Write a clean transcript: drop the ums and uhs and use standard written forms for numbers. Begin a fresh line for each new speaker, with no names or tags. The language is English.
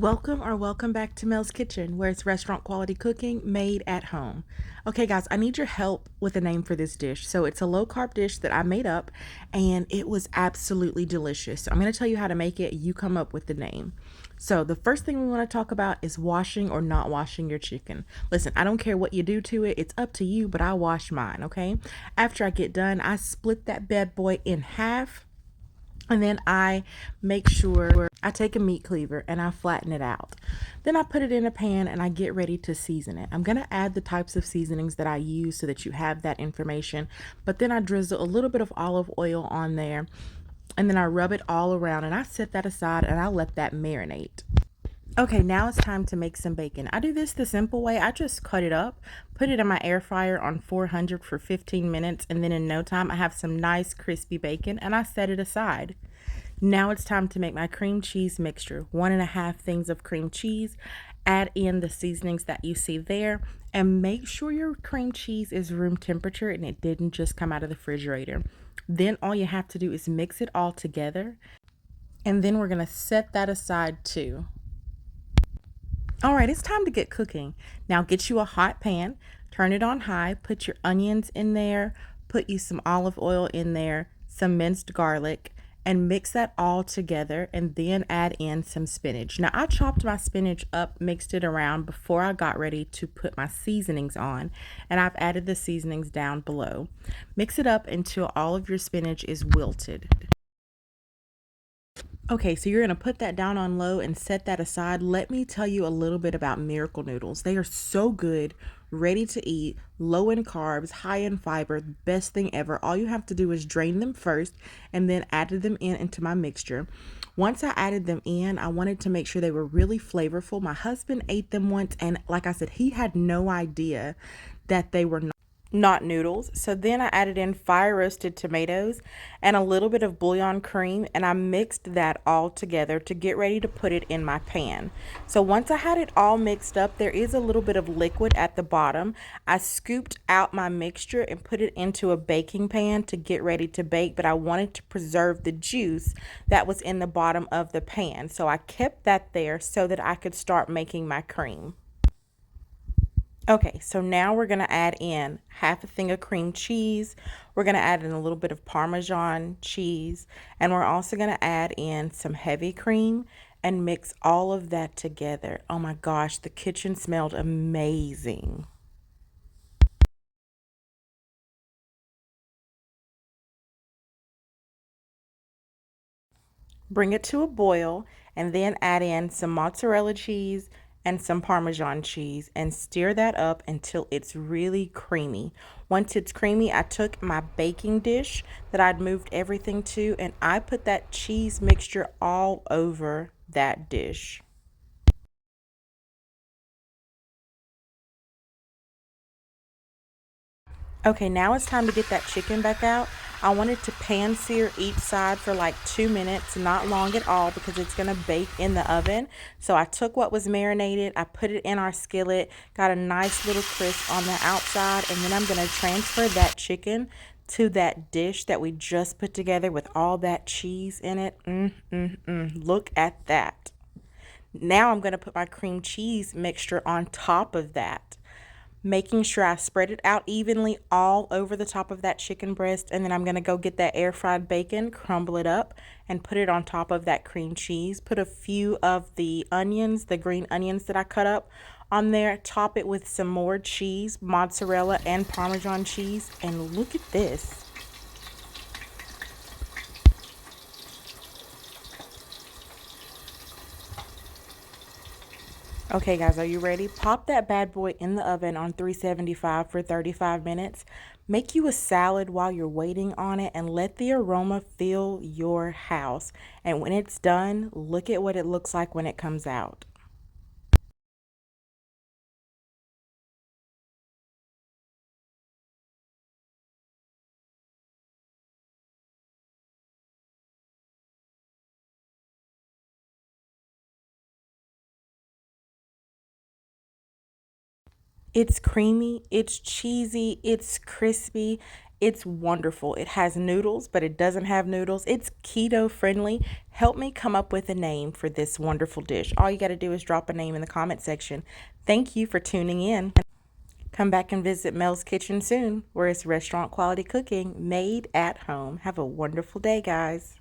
Welcome back to Mel's Kitchen, where it's restaurant quality cooking made at home. Okay, guys, I need your help with a name for this dish. So, it's a low carb dish that I made up, and it was absolutely delicious. So I'm going to tell you how to make it. You come up with the name. So, the first thing we want to talk about is washing or not washing your chicken. Listen, I don't care what you do to it, it's up to you, but I wash mine, okay? After I get done, I split that bad boy in half, and then I make sure I take a meat cleaver and I flatten it out. Then I put it in a pan and I get ready to season it. I'm going to add the types of seasonings that I use so that you have that information. But then I drizzle a little bit of olive oil on there, and then I rub it all around and I set that aside and I let that marinate. Okay, now it's time to make some bacon. I do this the simple way. I just cut it up, put it in my air fryer on 400 for 15 minutes, and then in no time I have some nice crispy bacon and I set it aside. Now it's time to make my cream cheese mixture. 1.5 things of cream cheese. Add in the seasonings that you see there, and make sure your cream cheese is room temperature and it didn't just come out of the refrigerator. Then all you have to do is mix it all together, and then we're going to set that aside too. All right, it's time to get cooking. Now get you a hot pan, turn it on high, put your onions in there, put you some olive oil in there, some minced garlic, and mix that all together, and then add in some spinach. Now I chopped my spinach up, mixed it around before I got ready to put my seasonings on, and I've added the seasonings down below. Mix it up until all of your spinach is wilted. Okay, so you're going to put that down on low and set that aside. Let me tell you a little bit about Miracle Noodles. They are so good, ready to eat, low in carbs, high in fiber, best thing ever. All you have to do is drain them first and then add them into my mixture. Once I added them in, I wanted to make sure they were really flavorful. My husband ate them once, and like I said, he had no idea that they were not noodles. So then I added in fire roasted tomatoes and a little bit of bouillon cream, and I mixed that all together to get ready to put it in my pan. So once I had it all mixed up, there is a little bit of liquid at the bottom. I scooped out my mixture and put it into a baking pan to get ready to bake, but I wanted to preserve the juice that was in the bottom of the pan. So I kept that there so that I could start making my cream. Okay, so now we're going to add in 1/2 thing of cream cheese. We're going to add in a little bit of Parmesan cheese. And we're also going to add in some heavy cream and mix all of that together. Oh my gosh, the kitchen smelled amazing. Bring it to a boil, and then add in some mozzarella cheese and some Parmesan cheese and stir that up until it's really creamy. Once it's creamy, I took my baking dish that I'd moved everything to, and I put that cheese mixture all over that dish. Okay, now it's time to get that chicken back out. I wanted to pan sear each side for like 2 minutes, not long at all, because it's gonna bake in the oven. So I took what was marinated, I put it in our skillet, got a nice little crisp on the outside, and then I'm gonna transfer that chicken to that dish that we just put together with all that cheese in it. Look at that. Now I'm gonna put my cream cheese mixture on top of that, making sure I spread it out evenly all over the top of that chicken breast. And then I'm going to go get that air fried bacon, crumble it up, and put it on top of that cream cheese. Put a few of the onions, the green onions that I cut up, on there. Top it with some more cheese, mozzarella and Parmesan cheese. And look at this. Okay, guys, are you ready? Pop that bad boy in the oven on 375 for 35 minutes. Make you a salad while you're waiting on it, and let the aroma fill your house. And when it's done, look at what it looks like when it comes out. It's creamy, it's cheesy, it's crispy, It's wonderful. It has noodles, but it doesn't have noodles. It's keto friendly. Help me come up with a name for this wonderful dish. All you got to do is drop a name in the comment section. Thank you for tuning in. Come back and visit Mel's Kitchen soon, where it's restaurant quality cooking made at home. Have a wonderful day, guys.